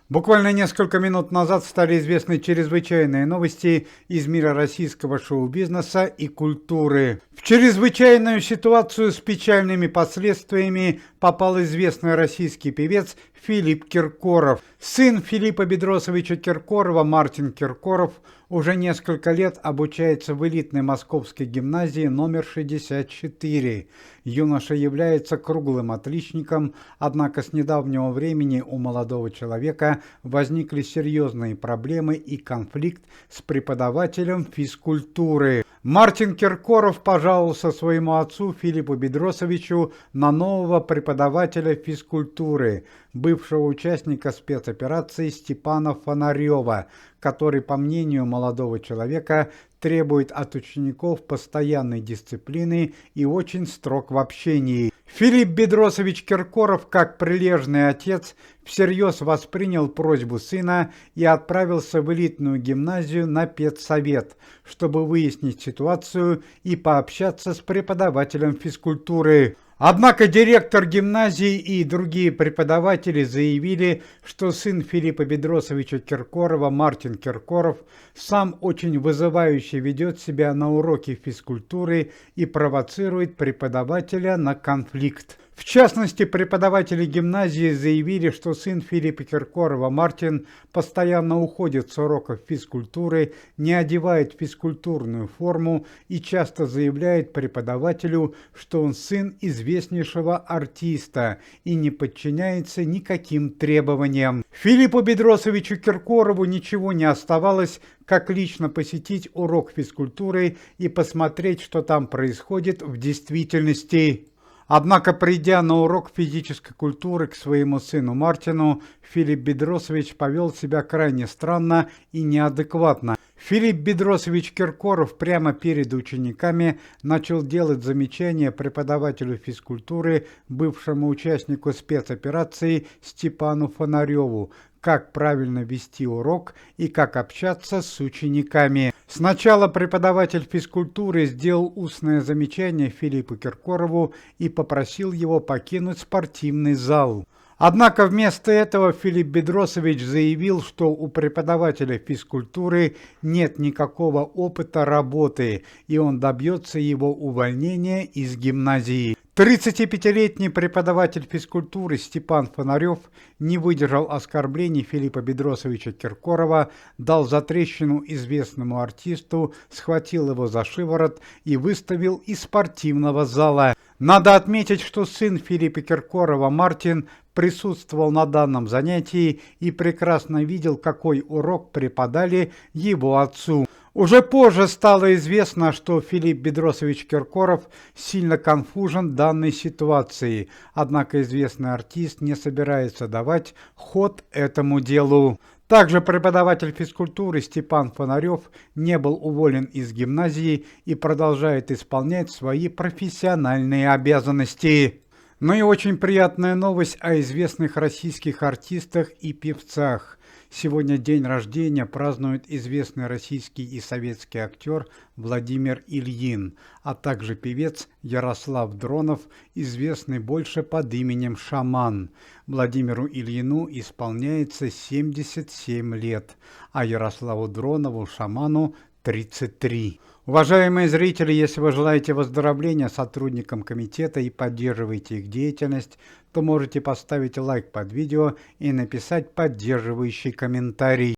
Буквально несколько минут назад стали известны чрезвычайные новости из мира российского шоу-бизнеса и культуры. В чрезвычайную ситуацию с печальными последствиями попал известный российский певец Филипп Киркоров. Сын Филиппа Бедросовича Киркорова, Мартин Киркоров, уже несколько лет обучается в элитной московской гимназии номер 64. Юноша является круглым отличником, однако с недавнего времени у молодого человека возникли серьезные проблемы и конфликт с преподавателем физкультуры. Мартин Киркоров пожаловался своему отцу Филиппу Бедросовичу на нового преподавателя физкультуры, бывшего участника спецоперации Степана Фонарева, который, по мнению молодого человека, требует от учеников постоянной дисциплины и очень строг в общении. Филипп Бедросович Киркоров, как прилежный отец, всерьез воспринял просьбу сына и отправился в элитную гимназию на педсовет, чтобы выяснить ситуацию и пообщаться с преподавателем физкультуры. Однако директор гимназии и другие преподаватели заявили, что сын Филиппа Бедросовича Киркорова, Мартин Киркоров, сам очень вызывающе ведет себя на уроке физкультуры и провоцирует преподавателя на конфликт. В частности, преподаватели гимназии заявили, что сын Филиппа Киркорова, Мартин, постоянно уходит с уроков физкультуры, не одевает физкультурную форму и часто заявляет преподавателю, что он сын известнейшего артиста и не подчиняется никаким требованиям. Филиппу Бедросовичу Киркорову ничего не оставалось, как лично посетить урок физкультуры и посмотреть, что там происходит в действительности. Однако, придя на урок физической культуры к своему сыну Мартину, Филипп Бедросович повел себя крайне странно и неадекватно. Филипп Бедросович Киркоров прямо перед учениками начал делать замечания преподавателю физкультуры, бывшему участнику спецоперации Степану Фонареву, как правильно вести урок и как общаться с учениками. Сначала преподаватель физкультуры сделал устное замечание Филиппу Киркорову и попросил его покинуть спортивный зал. Однако вместо этого Филипп Бедросович заявил, что у преподавателя физкультуры нет никакого опыта работы, и он добьется его увольнения из гимназии. 35-летний преподаватель физкультуры Степан Фонарев не выдержал оскорблений Филиппа Бедросовича Киркорова, дал затрещину известному артисту, схватил его за шиворот и выставил из спортивного зала. Надо отметить, что сын Филиппа Киркорова, Мартин, присутствовал на данном занятии и прекрасно видел, какой урок преподали его отцу. Уже позже стало известно, что Филипп Бедросович Киркоров сильно конфужен данной ситуацией, однако известный артист не собирается давать ход этому делу. Также преподаватель физкультуры Степан Фонарев не был уволен из гимназии и продолжает исполнять свои профессиональные обязанности. Ну и очень приятная новость о известных российских артистах и певцах. Сегодня день рождения празднует известный российский и советский актер Владимир Ильин, а также певец Ярослав Дронов, известный больше под именем Шаман. Владимиру Ильину исполняется 77 лет, а Ярославу Дронову, Шаману, 33. Уважаемые зрители, если вы желаете выздоровления сотрудникам комитета и поддерживаете их деятельность, то можете поставить лайк под видео и написать поддерживающий комментарий.